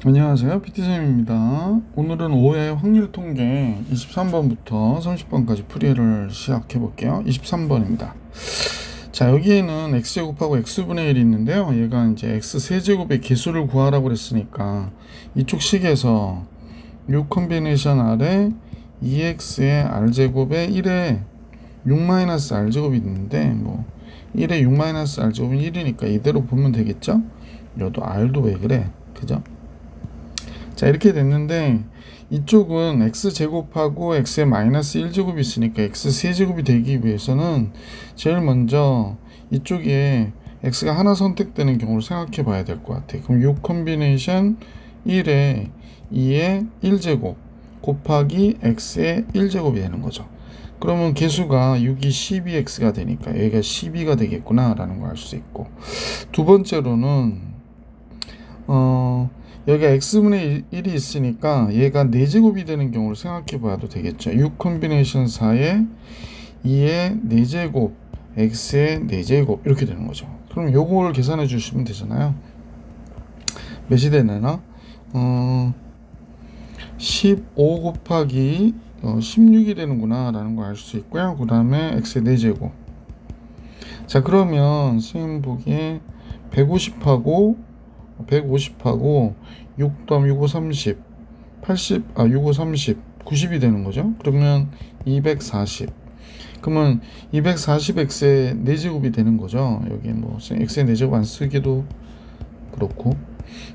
안녕하세요. PT쌤입니다. 오늘은 5회 확률 통계 23번부터 30번까지 풀이를 시작해 볼게요. 23번입니다. 자, 여기에는 x제곱하고 x분의 1이 있는데요. 얘가 이제 x세제곱의 개수를 구하라고 그랬으니까 이쪽 식에서 6 컨비네이션 아래 2x의 r제곱에 1에 6-r제곱이 있는데 뭐 1에 6-r제곱은 1이니까 이대로 보면 되겠죠? 여도 r도 왜 그래? 그죠? 자, 이렇게 됐는데 이쪽은 x제곱하고 x의 마이너스 1제곱이 있으니까 x세제곱이 되기 위해서는 제일 먼저 이쪽에 x가 하나 선택되는 경우를 생각해 봐야 될 것 같아요. 그럼 6 컨비네이션 1에 2의 1제곱 곱하기 x의 1제곱이 되는 거죠. 그러면 개수가 6이 12x가 되니까 여기가 12가 되겠구나 라는 걸 알 수 있고, 두 번째로는 여기가 x분의 1이 있으니까 얘가 4제곱이 되는 경우를 생각해 봐도 되겠죠. 6 컨비네이션 4에 2의 4제곱 x의 4제곱 이렇게 되는 거죠. 그럼 요걸 계산해 주시면 되잖아요. 몇이 되나? 15 곱하기 16이 되는구나 라는 걸 알 수 있고요. 그 다음에 x의 4제곱. 자, 그러면 선생님 보기에 150하고 6 더하면 6, 5, 30 6, 5, 30 90이 되는 거죠. 그러면 240. 그러면 240x의 4제곱이 되는 거죠. 여기 뭐 x의 4제곱 안 쓰기도 그렇고.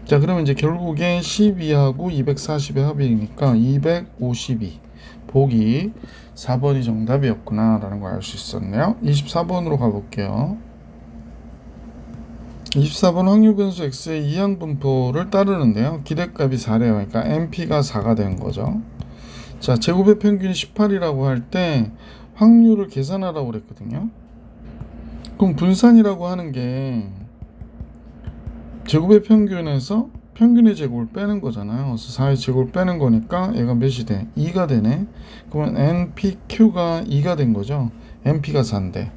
자, 그러면 이제 결국에 12하고 240의 합이니까 252. 보기 4번이 정답이었구나 라는 걸 알 수 있었네요. 24번으로 가볼게요. 24번 확률 변수 x의 이항 분포를 따르는데요. 기대값이 4래요. 그러니까 NP가 4가 된 거죠. 자, 제곱의 평균이 18이라고 할 때 확률을 계산하라고 그랬거든요. 그럼 분산이라고 하는 게 제곱의 평균에서 평균의 제곱을 빼는 거잖아요. 그래서 4의 제곱을 빼는 거니까 얘가 몇이 돼? 2가 되네. 그러면 NPQ가 2가 된 거죠. NP가 4인데.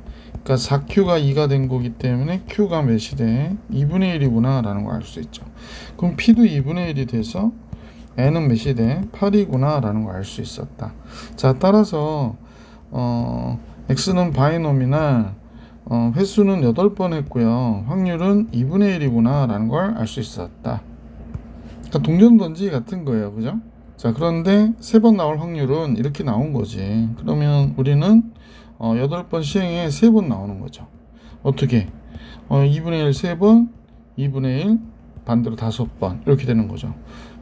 그러니까 4Q가 2가 된 거기 때문에 Q가 몇이 돼? 2분의 1이구나 라는 걸 알 수 있죠. 그럼 P도 2분의 1이 돼서 N은 몇이 돼? 8이구나 라는 걸 알 수 있었다. 자, 따라서 X는 바이노미날 횟수는 8번 했고요. 확률은 2분의 1이구나 라는 걸 알 수 있었다. 그러니까 동전 던지기 같은 거예요. 그죠? 자, 그런데 3번 나올 확률은 이렇게 나온 거지. 그러면 우리는 8번 시행에 3번 나오는 거죠. 어떻게? 2분의 1 3번, 2분의 1 반대로 5번 이렇게 되는 거죠.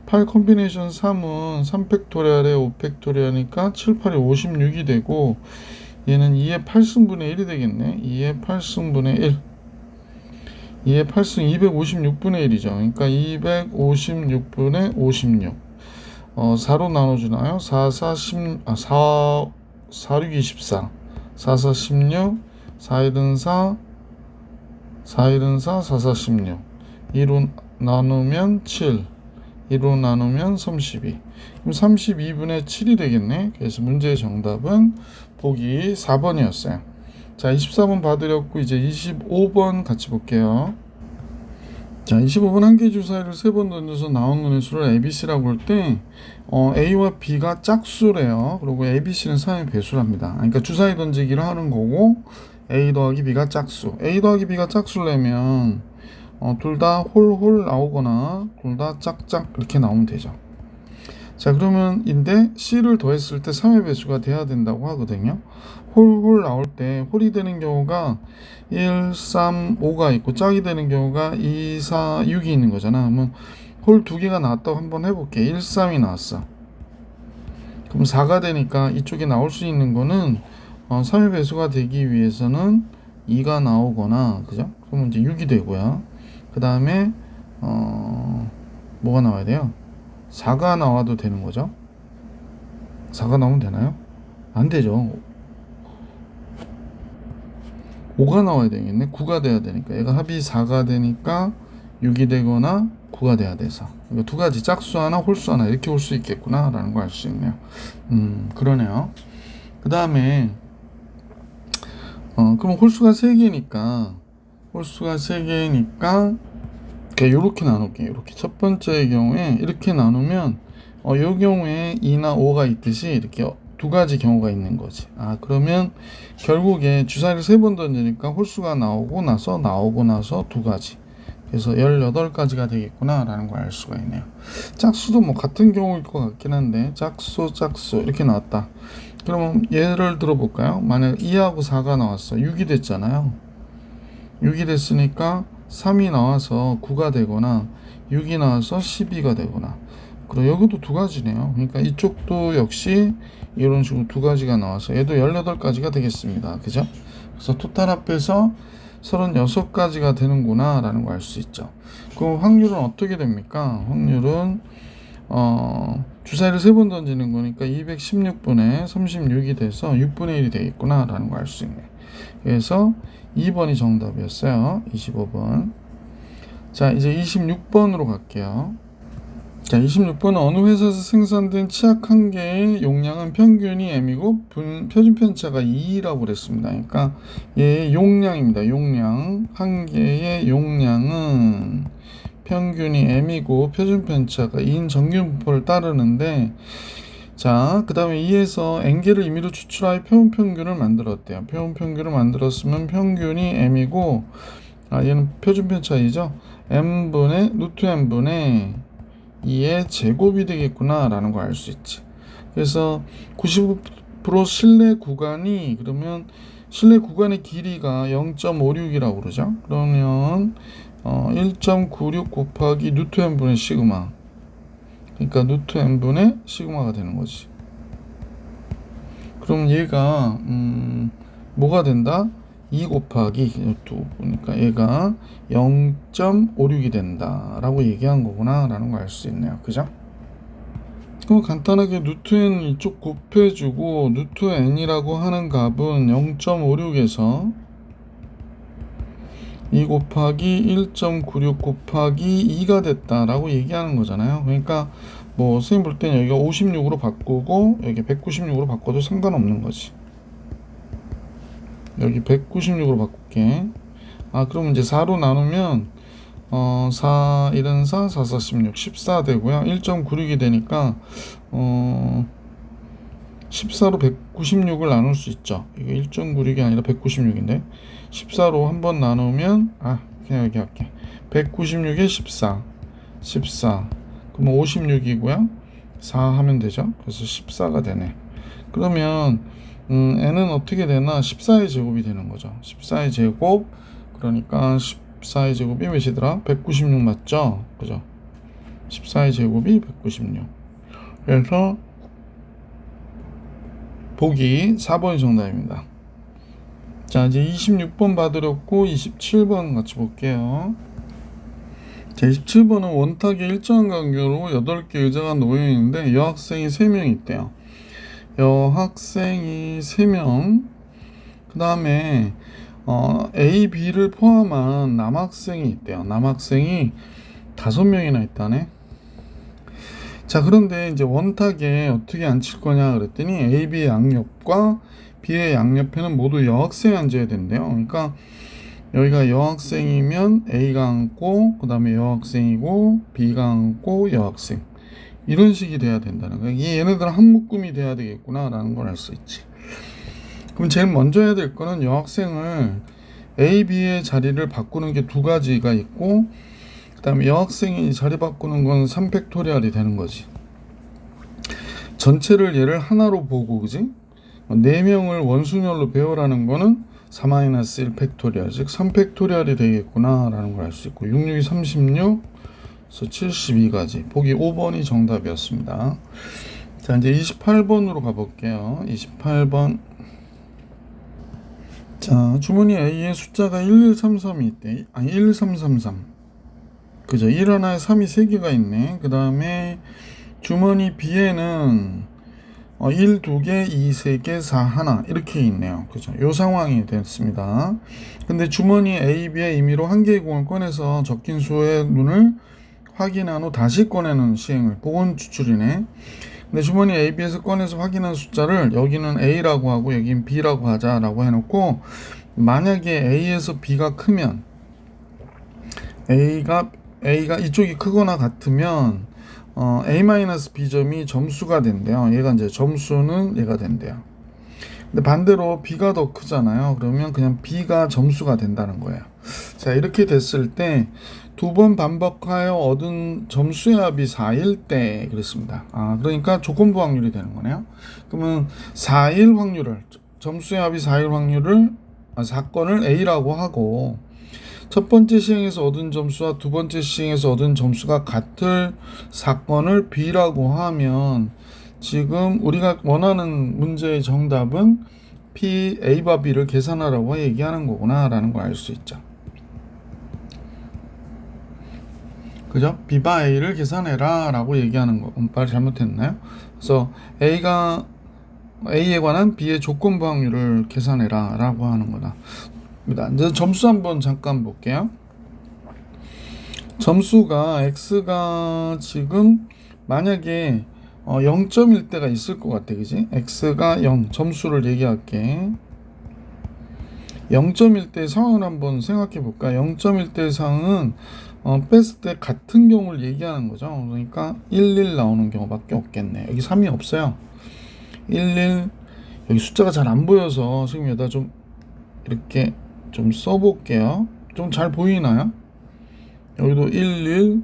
8 컨비네이션 3은 3팩토리얼에 5팩토리얼이니까 7, 8이 56이 되고, 얘는 2의 8승분의 1이 되겠네. 2의 8승분의 1. 2의 8승 256분의 1이죠. 그러니까 256분의 56. 4로 나눠주나요? 4, 4, 6, 24. 4, 4, 16. 4, 1은 4. 4, 1은 4. 4, 4, 16. 2로 나누면 7. 2로 나누면 32. 그럼 32분의 7이 되겠네. 그래서 문제의 정답은 보기 4번이었어요. 자, 24번 봐드렸고 이제 25번 같이 볼게요. 자, 25번 한 개 주사위를 3번 던져서 나온 눈의 수를 ABC라고 할 때 A와 B가 짝수래요. 그리고 ABC는 3의 배수랍니다. 그러니까 주사위 던지기를 하는 거고, A 더하기 B가 짝수. A 더하기 B가 짝수라면 둘 다 홀홀 나오거나 둘 다 짝짝 이렇게 나오면 되죠. 자, 그러면 인데 C를 더했을 때 3의 배수가 돼야 된다고 하거든요. 홀홀 나올 때 홀이 되는 경우가 1, 3, 5가 있고 짝이 되는 경우가 2, 4, 6이 있는 거잖아. 그러면 홀 2개가 나왔다고 한번 해볼게. 1, 3이 나왔어. 그럼 4가 되니까 이쪽에 나올 수 있는 거는 3의 배수가 되기 위해서는 2가 나오거나, 그죠? 그러면 이제 6이 되고요. 그 다음에 뭐가 나와야 돼요? 4가 나와도 되는 거죠. 4가 나오면 되나요? 안 되죠. 5가 나와야 되겠네. 9가 돼야 되니까. 얘가 합이 4가 되니까 6이 되거나 9가 돼야 돼서. 이거 두 가지, 짝수 하나, 홀수 하나 이렇게 올 수 있겠구나 라는 걸 알 수 있네요. 그러네요. 그 다음에 그럼 홀수가 3개니까 그러니까 이렇게 나눌게요. 이렇게 첫 번째의 경우에 이렇게 나누면 이 경우에 2나 5가 있듯이 이렇게 두 가지 경우가 있는 거지. 그러면 결국에 주사위를 3번 던지니까 홀수가 나오고 나서 두 가지. 그래서 18가지가 되겠구나 라는 걸 알 수가 있네요. 짝수도 뭐 같은 경우일 것 같긴 한데 짝수 이렇게 나왔다. 그러면 예를 들어 볼까요? 만약 2하고 4가 나왔어. 6이 됐잖아요. 6이 됐으니까 3이 나와서 9가 되거나 6이 나와서 12가 되거나, 그리고 여기도 두 가지네요. 그러니까 이쪽도 역시 이런 식으로 두 가지가 나와서 얘도 18가지가 되겠습니다. 그죠? 그래서 토탈 합해서 36가지가 되는구나 라는 걸 알 수 있죠. 그럼 확률은 어떻게 됩니까? 확률은 주사위를 3번 던지는 거니까 216분의 36이 돼서 6분의 1이 되겠구나 라는 걸 알 수 있네. 그래서 2번이 정답이었어요. 25번. 자, 이제 26번으로 갈게요. 자, 26번은 어느 회사에서 생산된 치약 한 개의 용량은 평균이 m이고 표준 편차가 2라고 그랬습니다. 그러니까 얘의 용량입니다. 용량. 한 개의 용량은 평균이 m이고 표준 편차가 2인 정규 분포를 따르는데, 자, 그 다음에 2에서 n개를 임의로 추출하여 표본 평균을 만들었대요. 표본 평균을 만들었으면 평균이 m이고, 얘는 표준 편차이죠. m분의 루트 m분의 2의 제곱이 되겠구나 라는 걸 알 수 있지. 그래서 95% 실내 구간이, 그러면 실내 구간의 길이가 0.56이라고 그러죠. 그러면 1.96 곱하기 루트 m분의 시그마, 그러니까 루트 m분의 시그마가 되는 거지. 그럼 얘가 뭐가 된다? 2 곱하기 2, 그러니까 얘가 0.56이 된다 라고 얘기한 거구나 라는 걸 알 수 있네요. 그죠? 그럼 간단하게 루트 n 이쪽 곱해주고 루트 n이라고 하는 값은 0.56에서 2 곱하기 1.96 곱하기 2가 됐다라고 얘기하는 거잖아요. 그러니까 뭐 선생님 볼 때는 여기가 56으로 바꾸고 여기 196으로 바꿔도 상관없는 거지. 여기 196으로 바꿀게. 그럼 이제 4로 나누면 4, 1은 4, 4, 4, 16, 14 되고요. 1.96이 되니까 14로 196을 나눌 수 있죠. 이거 1.96이 아니라 196인데 14로 한번 나누면 그냥 여기 할게. 196에 14 그러면 56이고요 4 하면 되죠. 그래서 14가 되네. 그러면 n은 어떻게 되나? 14의 제곱이 되는 거죠. 14의 제곱, 그러니까 14의 제곱이 몇이더라? 196 맞죠? 그죠? 14의 제곱이 196. 그래서 보기 4번이 정답입니다. 자, 이제 26번 받으렸고 27번 같이 볼게요. 자, 27번은 원탁에 일정한 간격으로 8개 의자가 놓여있는데 여학생이 3명 있대요. 여학생이 3명, 그 다음에 A, B를 포함한 남학생이 있대요. 남학생이 5명이나 있다네. 자, 그런데 이제 원탁에 어떻게 앉힐 거냐 그랬더니 A, B의 양옆과 B의 양옆에는 모두 여학생이 앉아야 된대요. 그러니까 여기가 여학생이면 A가 앉고, 그 다음에 여학생이고, B가 앉고, 여학생, 이런 식이 돼야 된다는 거야. 얘네들은 한 묶음이 돼야 되겠구나 라는 걸 알 수 있지. 그럼 제일 먼저 해야 될 거는 여학생을 A, B의 자리를 바꾸는 게 두 가지가 있고, 그 다음에 여학생이 자리 바꾸는 건 3팩토리얼이 되는 거지. 전체를 얘를 하나로 보고, 그지? 4명을 원순열로 배우라는 거는 4-1 팩토리얼, 즉 3팩토리얼이 되겠구나 라는 걸 알 수 있고, 6, 6이 36, 72가지. 보기 5번이 정답이었습니다. 자, 이제 28번으로 가볼게요. 28번. 자, 주머니 A에 숫자가 1133이 있대. 11333. 그죠? 1 하나에 3이 3개가 있네. 그 다음에 주머니 B에는 1, 2개, 2, 3개, 4, 하나 이렇게 있네요. 그죠? 요 상황이 됐습니다. 근데 주머니 A, B의 임의로 한 개의 공을 꺼내서 적힌 수의 눈을 확인한 후 다시 꺼내는 시행을 복원 추출이네. 근데 주머니 A, B에서 꺼내서 확인한 숫자를 여기는 A라고 하고 여기는 B라고 하자라고 해놓고, 만약에 A에서 B가 크면 A가 A가 이쪽이 크거나 같으면 A-B점이 점수가 된대요. 얘가 이제 점수는 얘가 된대요. 근데 반대로 B가 더 크잖아요. 그러면 그냥 B가 점수가 된다는 거예요. 자, 이렇게 됐을 때 두 번 반복하여 얻은 점수의 합이 4일 때 그랬습니다. 그러니까 조건부 확률이 되는 거네요. 그러면 4일 확률을, 점수의 합이 4일 확률을, 사건을 A라고 하고, 첫 번째 시행에서 얻은 점수와 두 번째 시행에서 얻은 점수가 같을 사건을 B라고 하면, 지금 우리가 원하는 문제의 정답은 P, A와 B를 계산하라고 얘기하는 거구나 라는 걸 알 수 있죠. 그죠? B바 A를 계산해라 라고 얘기하는 거. 말 잘못했나요? 그래서 A에 관한 B의 조건부 확률을 계산해라 라고 하는 거다. 이제 점수 한번 잠깐 볼게요. 점수가 X가 지금 만약에 0점일 때가 있을 것 같아, 그지? X가 0, 점수를 얘기할게. 0점일 때 상황을 한번 생각해 볼까? 0점일 때 상황은 뺐을 때 같은 경우를 얘기하는 거죠. 그러니까 11 나오는 경우밖에 없겠네. 여기 3이 없어요. 11, 여기 숫자가 잘 안 보여서 선생님 여기다 좀 이렇게 좀 써볼게요. 좀 잘 보이나요? 여기도 11,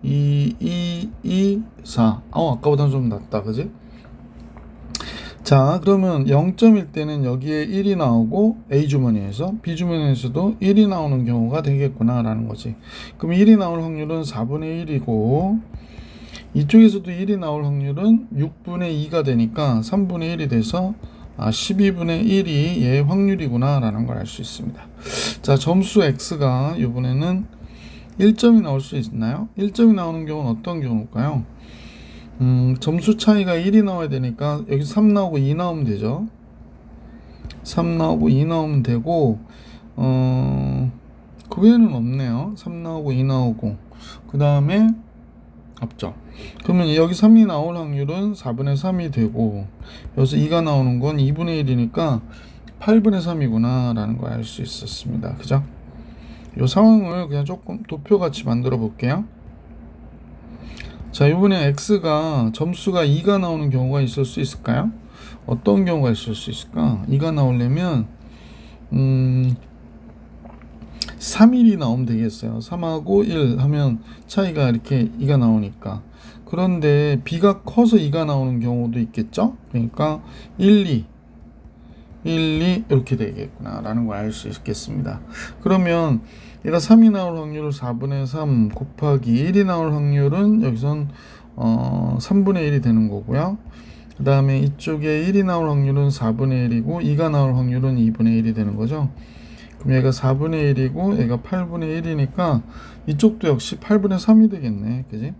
2, 4. 아까보다는 좀 낫다, 그지? 자, 그러면 0점일 때는 여기에 1이 나오고 A 주머니에서, B 주머니에서도 1이 나오는 경우가 되겠구나 라는 거지. 그럼 1이 나올 확률은 4분의 1이고 이쪽에서도 1이 나올 확률은 6분의 2가 되니까 3분의 1이 돼서 12분의 1이 얘의 확률이구나 라는 걸 알 수 있습니다. 자, 점수 X가 이번에는 1점이 나올 수 있나요? 1점이 나오는 경우는 어떤 경우일까요? 점수 차이가 1이 나와야 되니까 여기 3 나오고 2 나오면 되죠. 3 나오고 2 나오면 되고 그 외에는 없네요. 3 나오고 2 나오고 그 다음에 없죠. 그러면 여기 3이 나올 확률은 4분의 3이 되고 여기서 2가 나오는 건 2분의 1이니까 8분의 3이구나 라는 걸 알 수 있었습니다. 그죠? 이 상황을 그냥 조금 도표같이 만들어 볼게요. 자, 이번에 X가 점수가 2가 나오는 경우가 있을 수 있을까요? 어떤 경우가 있을 수 있을까? 2가 나오려면 3일이 나오면 되겠어요. 3하고 1 하면 차이가 이렇게 2가 나오니까. 그런데 B가 커서 2가 나오는 경우도 있겠죠? 그러니까 1, 2 이렇게 되겠구나 라는 걸 알 수 있겠습니다. 그러면 얘가 3이 나올 확률은 4분의 3 곱하기 1이 나올 확률은 여기선 3분의 1이 되는 거고요. 그 다음에 이쪽에 1이 나올 확률은 4분의 1이고 2가 나올 확률은 2분의 1이 되는 거죠. 그럼 얘가 4분의 1이고 얘가 8분의 1이니까 이쪽도 역시 8분의 3이 되겠네. 그지?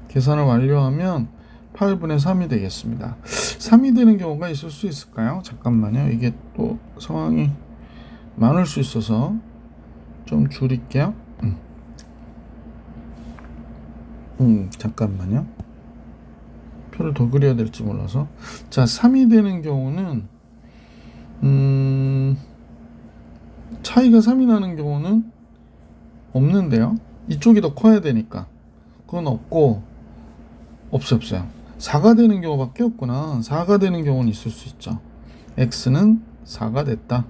계산을 완료하면 8분의 3이 되겠습니다. 3이 되는 경우가 있을 수 있을까요? 잠깐만요. 이게 또 상황이 많을 수 있어서 좀 줄일게요. 잠깐만요. 표를 더 그려야 될지 몰라서. 자, 3이 되는 경우는 차이가 3이 나는 경우는 없는데요. 이쪽이 더 커야 되니까. 그건 없고 없어요. 4가 되는 경우밖에 없구나. 4가 되는 경우는 있을 수 있죠. X는 4가 됐다.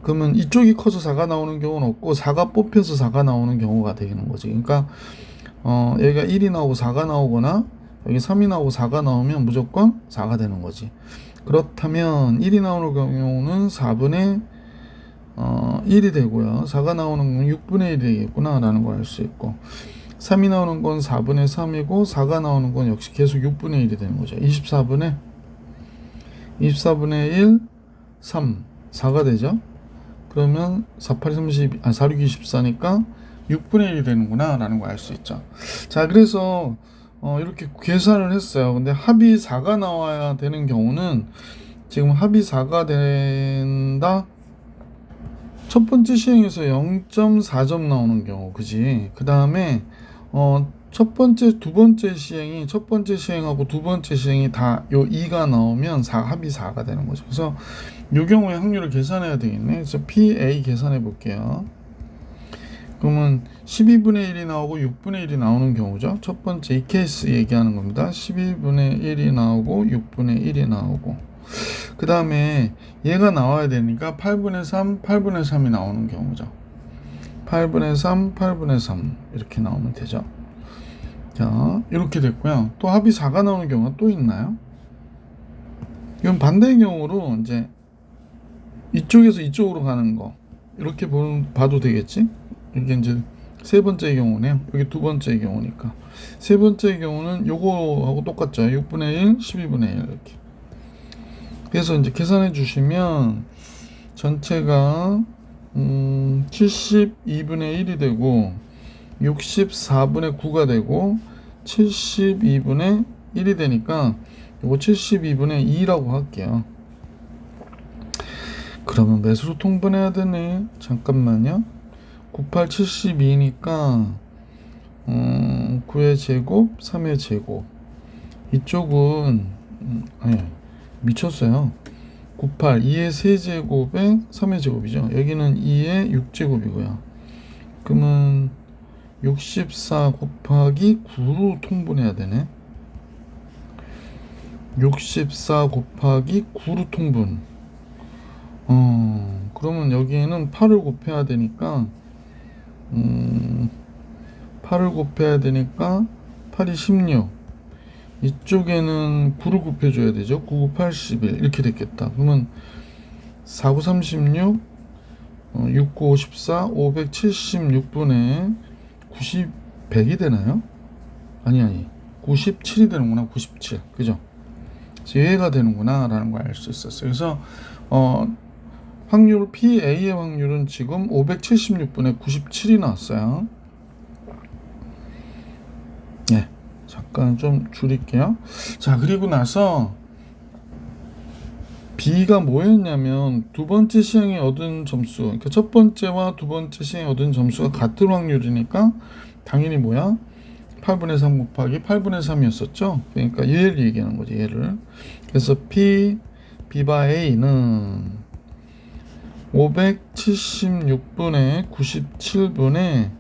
그러면 이쪽이 커서 4가 나오는 경우는 없고 4가 뽑혀서 4가 나오는 경우가 되는 거지. 그러니까 여기가 1이 나오고 4가 나오거나 여기 3이 나오고 4가 나오면 무조건 4가 되는 거지. 그렇다면 1이 나오는 경우는 4분의 1이 되고요. 4가 나오는 건 6분의 1이 되겠구나 라는 걸 알 수 있고 3이 나오는 건 4분의 3이고 4가 나오는 건 역시 계속 6분의 1이 되는 거죠. 24분의 1, 3, 4가 되죠. 그러면 4, 8, 30, 4, 6, 24니까 6분의 1이 되는구나 라는 걸 알 수 있죠. 자, 그래서 이렇게 계산을 했어요. 근데 합이 4가 나와야 되는 경우는 지금 합이 4가 된다. 첫 번째 시행에서 0.4점 나오는 경우, 그지? 그 다음에 첫 번째, 두 번째 시행이 첫 번째 시행하고 두 번째 시행이 다 요 2가 나오면 합이 4가 되는 거죠. 그래서 이 경우에 확률을 계산해야 되겠네. 그래서 PA 계산해 볼게요. 그러면 12분의 1이 나오고 6분의 1이 나오는 경우죠. 첫 번째 이 케이스 얘기하는 겁니다. 12분의 1이 나오고 6분의 1이 나오고, 그 다음에 얘가 나와야 되니까 8분의 3, 8분의 3이 나오는 경우죠. 8분의 3, 8분의 3 이렇게 나오면 되죠. 자, 이렇게 됐고요. 또 합이 4가 나오는 경우가 또 있나요? 이건 반대의 경우로 이제 이쪽에서 이쪽으로 가는 거 이렇게 봐도 되겠지? 이게 이제 세 번째 경우네요. 여기 두 번째 경우니까. 세 번째 경우는 요거하고 똑같죠. 6분의 1, 12분의 1 이렇게. 그래서 이제 계산해 주시면 전체가 72분의 1이 되고 64분의 9가 되고 72분의 1이 되니까 요거 72분의 2라고 할게요. 그러면 몇으로 통분해야 되네. 잠깐만요. 98, 72니까 9의 제곱, 3의 제곱. 이쪽은 아니, 미쳤어요. 98, 2의 세제곱에 3의 제곱이죠. 여기는 2의 6제곱이고요. 그러면 64 곱하기 9로 통분해야 되네. 64 곱하기 9로 통분. 그러면 여기에는 8을 곱해야 되니까 8을 곱해야 되니까 8이 16. 이쪽에는 9를 곱해줘야 되죠. 9, 9, 81 이렇게 됐겠다. 그러면 4, 9, 36 6, 9, 54 576분의 90, 100이 되나요? 아니 97이 되는구나. 97 그죠? 그래서 얘가 되는구나 라는 걸 알 수 있었어요. 그래서 확률 PA의 확률은 지금 576분의 97이 나왔어요. 네, 잠깐 좀 줄일게요. 자, 그리고 나서 B가 뭐였냐면 두 번째 시행에 얻은 점수, 그러니까 첫 번째와 두 번째 시행에 얻은 점수가 같은 확률이니까 당연히 뭐야? 8분의 3 곱하기 8분의 3이었었죠. 그러니까 얘를 얘기하는 거지, 얘를. 그래서 B바 A는 576분의 97분의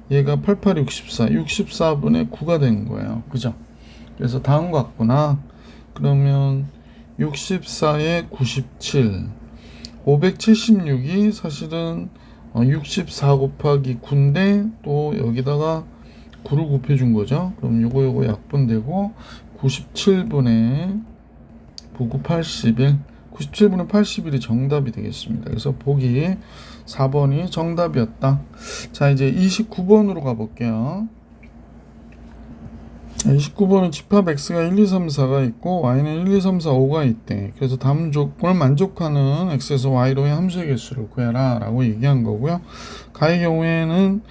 얘가 88, 64, 64분의 9가 된 거예요. 그죠? 그래서 다음과 같구나. 그러면 64에 97, 576이 사실은 64 곱하기 9인데 또 여기다가 9를 곱해준 거죠. 그럼 요거 약분되고 97분의 보고 81, 97분의 81이 정답이 되겠습니다. 그래서 보기 4번이 정답이었다. 자, 이제 29번으로 가볼게요. 29번은 집합 x가 1, 2, 3, 4가 있고 y는 1, 2, 3, 4, 5가 있대. 그래서 다음 조건을 만족하는 x에서 y로의 함수의 개수를 구해라 라고 얘기한 거고요. 가의 경우에는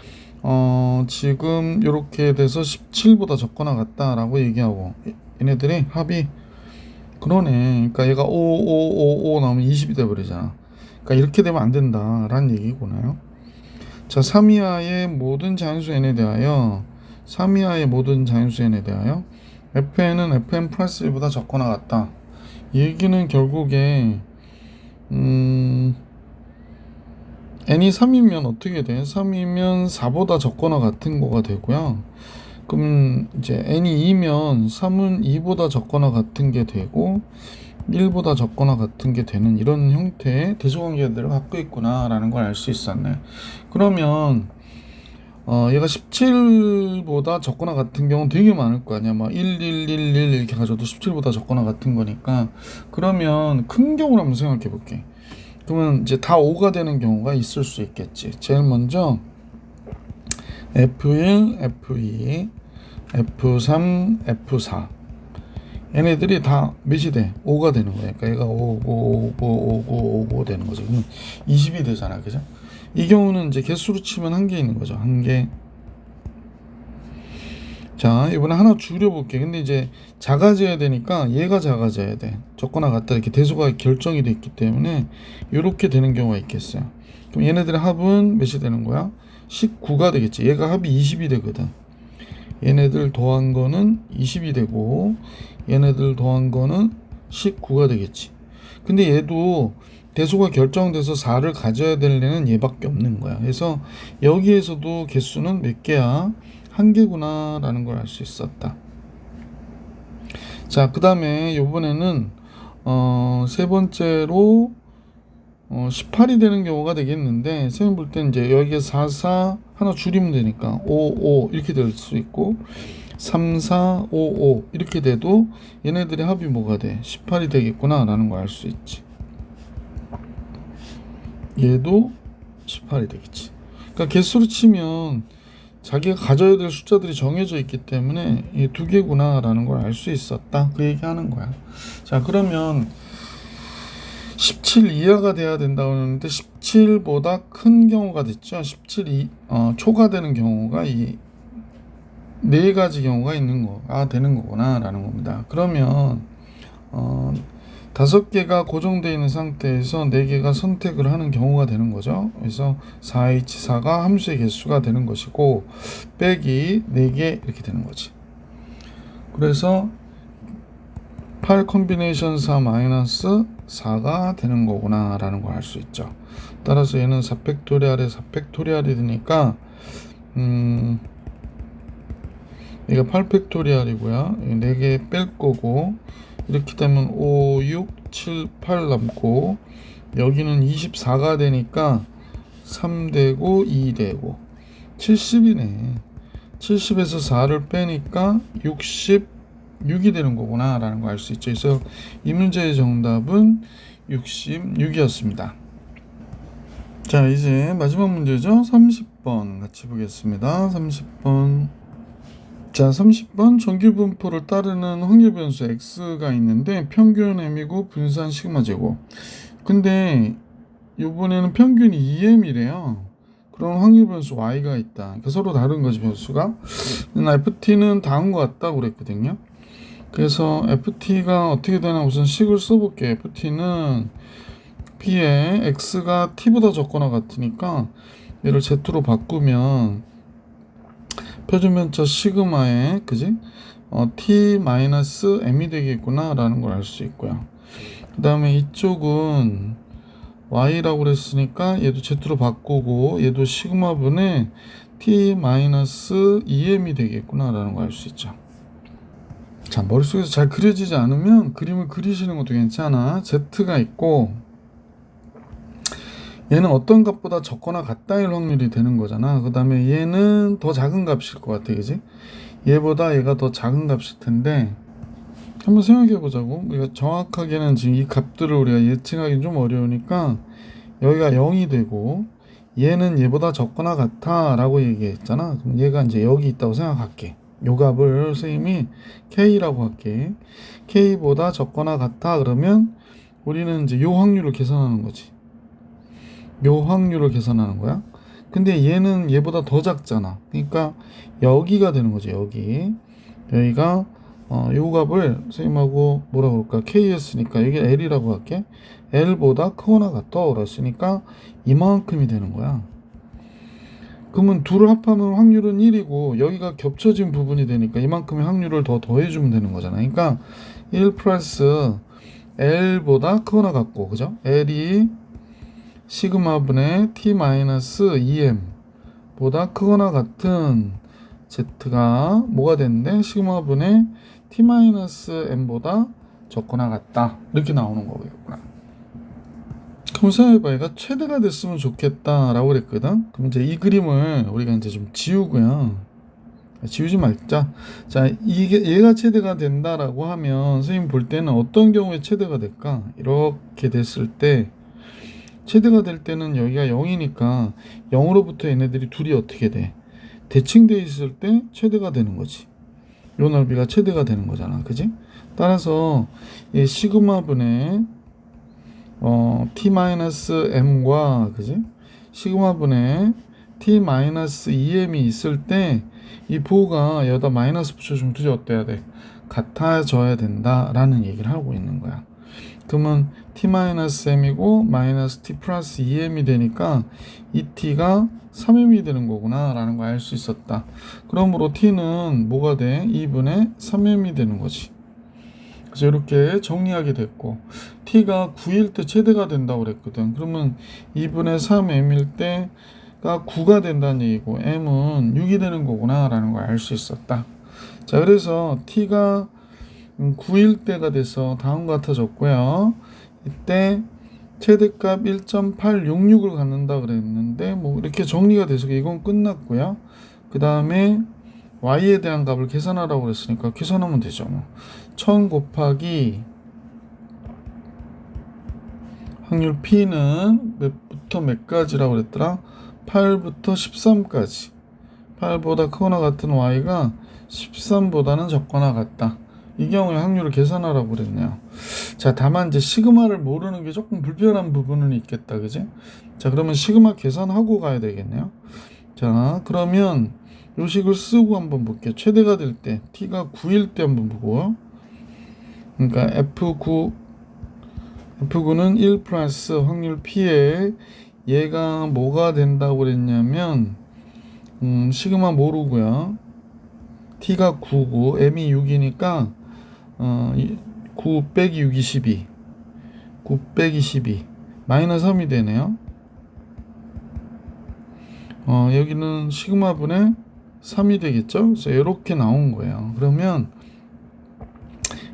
지금 이렇게 돼서 17보다 적거나 같다 라고 얘기하고, 얘네들이 합이 그러네. 그러니까 얘가 5 나오면 20이 돼버리잖아. 그러니까 이렇게 되면 안 된다 라는 얘기구나요. 자, 3이하의 모든 자연수 n에 대하여 3이하의 모든 자연수 n에 대하여 fn은 fn 플러스 1보다 적거나 같다. 이 얘기는 결국에 n이 3이면 어떻게 돼? 3이면 4보다 적거나 같은 거가 되고요. 그럼 이제 n이 2면 3은 2보다 적거나 같은 게 되고 1보다 적거나 같은 게 되는 이런 형태의 대소관계들을 갖고 있구나 라는 걸 알 수 있었네. 그러면 얘가 17보다 적거나 같은 경우는 되게 많을 거 아니야. 막 1, 1, 1, 1 이렇게 가져도 17보다 적거나 같은 거니까. 그러면 큰 경우를 한번 생각해 볼게. 그러면 이제 다 5가 되는 경우가 있을 수 있겠지. 제일 먼저 F1, F2, F3, F4 얘네들이 다 몇이 돼? 5가 되는 거야. 그러니까 얘가 5 되는 거죠. 그러면 20이 되잖아. 그죠? 이 경우는 이제 개수로 치면 한 개 있는 거죠. 한 개. 자, 이번에 하나 줄여볼게. 근데 이제 작아져야 되니까 얘가 작아져야 돼. 적거나 같다 이렇게 대소가 결정이 됐기 때문에 이렇게 되는 경우가 있겠어요. 그럼 얘네들의 합은 몇이 되는 거야? 19가 되겠지. 얘가 합이 20이 되거든. 얘네들 더한 거는 20이 되고 얘네들 더한 거는 19가 되겠지. 근데 얘도 대소가 결정돼서 4를 가져야 될 애는 얘밖에 없는 거야. 그래서 여기에서도 개수는 몇 개야? 한 개구나 라는 걸 알 수 있었다. 자, 그 다음에 요번에는 세 번째로 18이 되는 경우가 되겠는데, 선생님 볼 때 이제 여기에 4, 4 하나 줄이면 되니까 5, 5 이렇게 될 수 있고, 3, 4, 5, 5 이렇게 돼도 얘네들의 합이 뭐가 돼? 18이 되겠구나 라는 걸 알 수 있지. 얘도 18이 되겠지. 그러니까 개수로 치면 자기가 가져야 될 숫자들이 정해져 있기 때문에 이게 두 개구나 라는 걸 알 수 있었다. 그 얘기 하는 거야. 자, 그러면 17 이하가 돼야 된다고 하는데 17보다 큰 경우가 됐죠. 17 초가 되는 경우가 이 네 가지 경우가 있는 거가 되는 거구나 라는 겁니다. 그러면 5개가 고정되어 있는 상태에서 4개가 선택을 하는 경우가 되는 거죠. 그래서 4H4가 함수의 개수가 되는 것이고, 빼기 4개 이렇게 되는 거지. 그래서 8 컨비네이션 4 마이너스 4가 되는 거구나 라는 걸 알 수 있죠. 따라서 얘는 4팩토리알에 4팩토리알이 되니까 얘가 8팩토리알이고요. 4개 뺄 거고, 이렇게 되면 5, 6, 7, 8 남고, 여기는 24가 되니까 3 되고 2 되고 70이네. 70에서 4를 빼니까 66이 되는 거구나 라는 거 알 수 있죠. 그래서 이 문제의 정답은 66이었습니다. 자, 이제 마지막 문제죠. 30번 같이 보겠습니다. 30번. 자, 30번 정규분포를 따르는 확률 변수 x가 있는데 평균 m이고 분산 시그마 제곱. 근데 이번에는 평균이 2m이래요. 그럼 확률 변수 y가 있다. 그러니까 서로 다른 거지, 변수가. ft는 다음과 같다고 그랬거든요. 그래서 ft가 어떻게 되나 우선 식을 써볼게요. ft는 p에 x가 t보다 적거나 같으니까 얘를 z로 바꾸면 표준변차 시그마에 그지? t-m이 되겠구나 라는 걸 알 수 있고요. 그 다음에 이쪽은 y라고 그랬으니까 얘도 z로 바꾸고 얘도 시그마분의 t-2m이 되겠구나 라는 걸 알 수 있죠. 자, 머릿속에서 잘 그려지지 않으면 그림을 그리시는 것도 괜찮아. z가 있고 얘는 어떤 값보다 적거나 같다일 확률이 되는 거잖아. 그 다음에 얘는 더 작은 값일 것 같아, 그지? 얘보다 얘가 더 작은 값일 텐데 한번 생각해 보자고. 우리가 정확하게는 지금 이 값들을 우리가 예측하기 좀 어려우니까 여기가 0이 되고 얘는 얘보다 적거나 같아 라고 얘기했잖아. 그럼 얘가 이제 여기 있다고 생각할게. 요 값을 선생님이 K라고 할게. K보다 적거나 같아 그러면 우리는 이제 요 확률을 계산하는 거지. 요 확률을 계산하는 거야. 근데 얘는 얘보다 더 작잖아. 그러니까 여기가 되는 거지. 여기가 요 값을 선생님하고 뭐라 그럴까? K였으니까 여기 L이라고 할게. L보다 크거나 같아 그랬으니까 이만큼이 되는 거야. 그러면 둘을 합하면 확률은 1이고 여기가 겹쳐진 부분이 되니까 이만큼의 확률을 더 더해주면 되는 거잖아. 그러니까 1 플러스 L보다 크거나 같고, 그죠? L이 시그마분의 t-2m 보다 크거나 같은 z가 뭐가 됐는데 시그마분의 t-m보다 적거나 같다 이렇게 나오는 거겠구나. 그럼 생각해봐. 얘가 최대가 됐으면 좋겠다 라고 그랬거든. 그럼 이제 이 그림을 우리가 이제 좀 지우고요. 지우지 말자. 자, 얘가 최대가 된다라고 하면 선생님 볼 때는 어떤 경우에 최대가 될까? 이렇게 됐을 때 최대가 될 때는 여기가 0이니까 0으로부터 얘네들이 둘이 어떻게 돼? 대칭되어 있을 때 최대가 되는 거지. 요 넓이가 최대가 되는 거잖아. 그지? 따라서 이 시그마분의 t-m과 그지? 시그마분의 t-2m이 있을 때 이 부호가 여기다 마이너스 붙여주면 둘이 어때야 돼? 같아져야 된다라는 얘기를 하고 있는 거야. 그러면 t-m이고 마이너스 t 플러스 2m이 되니까 이 t가 3m이 되는 거구나 라는 걸 알 수 있었다. 그러므로 t는 뭐가 돼? 2분의 3m이 되는 거지. 그래서 이렇게 정리하게 됐고, t가 9일 때 최대가 된다고 그랬거든. 그러면 2분의 3m일 때가 9가 된다는 얘기고 m은 6이 되는 거구나 라는 걸 알 수 있었다. 자, 그래서 t가 9일 때가 돼서 다음과 같아졌고요. 이때 최대값 1.866을 갖는다 그랬는데 뭐 이렇게 정리가 돼서 이건 끝났고요. 그 다음에 y에 대한 값을 계산하라고 그랬으니까 계산하면 되죠. 1000 곱하기 확률 P는 몇부터 몇까지라고 그랬더라? 8부터 13까지. 8보다 크거나 같은 y가 13보다는 적거나 같다. 이 경우에 확률을 계산하라고 그랬네요. 자, 다만 이제 시그마를 모르는 게 조금 불편한 부분은 있겠다. 그지? 자, 그러면 시그마 계산하고 가야 되겠네요. 자, 그러면 요 식을 쓰고 한번 볼게요. 최대가 될 때 t가 9일 때 한번 보고, 그러니까 F9는 1 플러스 확률 P에 얘가 뭐가 된다고 그랬냐면 시그마 모르고요. t가 9고 m이 6이니까 9 빼기 6이 12, 9 빼기 12 마이너스 3이 되네요. 여기는 시그마 분의 3이 되겠죠. 그래서 이렇게 나온 거예요. 그러면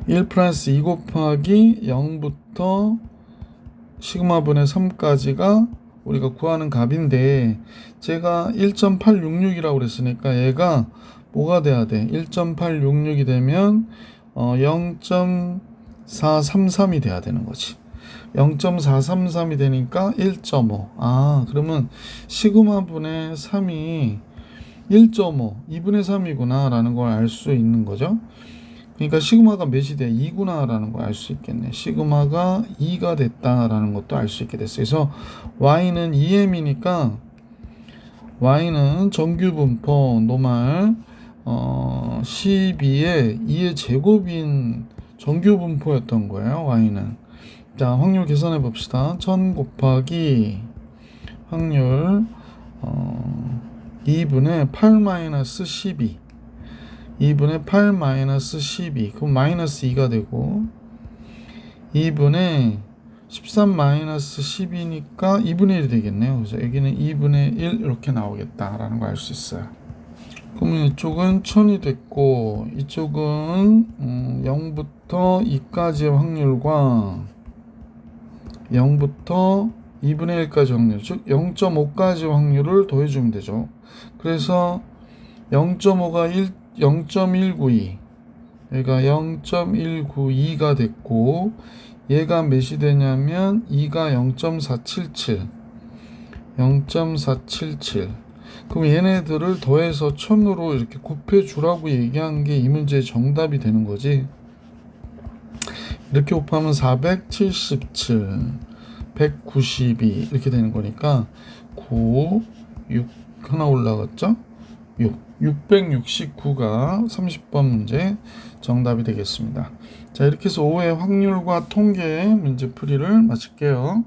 1 플러스 2 곱하기 0부터 시그마 분의 3까지가 우리가 구하는 값인데, 제가 1.866이라고 그랬으니까 얘가 뭐가 돼야 돼? 1.866이 되면 0.433이 돼야 되는 거지. 0.433이 되니까 1.5. 아, 그러면 시그마 분의 3이 1.5, 2분의 3이구나 라는 걸 알 수 있는 거죠. 그러니까 시그마가 몇이 돼? 2구나 라는 걸 알 수 있겠네. 시그마가 2가 됐다라는 것도 알 수 있게 됐어요. 그래서 y는 2m이니까 y는 정규분포 노말 12에 2의 제곱인 정규분포였던 거예요. y는. 자, 확률 계산해 봅시다. 1000 곱하기 확률 2분의 8 마이너스 12, 2분의 8 마이너스 12, 그럼 마이너스 2가 되고, 2분의 13 마이너스 10이니까 2분의 1이 되겠네요. 그래서 여기는 2분의 1 이렇게 나오겠다라는 걸 알 수 있어요. 그러면 이쪽은 1000이 됐고, 이쪽은 0부터 2까지의 확률과 0부터 2분의 1까지 확률, 즉 0.5까지 확률을 더해주면 되죠. 그래서 0.5가 0.192, 얘가 0.192가 됐고, 얘가 몇이 되냐면 2가 0.477, 0.477. 그럼 얘네들을 더해서 1000으로 이렇게 곱해주라고 얘기한 게 이 문제의 정답이 되는 거지. 이렇게 곱하면 477, 192 이렇게 되는 거니까 9, 6 하나 올라갔죠? 669가 30번 문제 정답이 되겠습니다. 자, 이렇게 해서 5회 확률과 통계 문제 풀이를 마칠게요.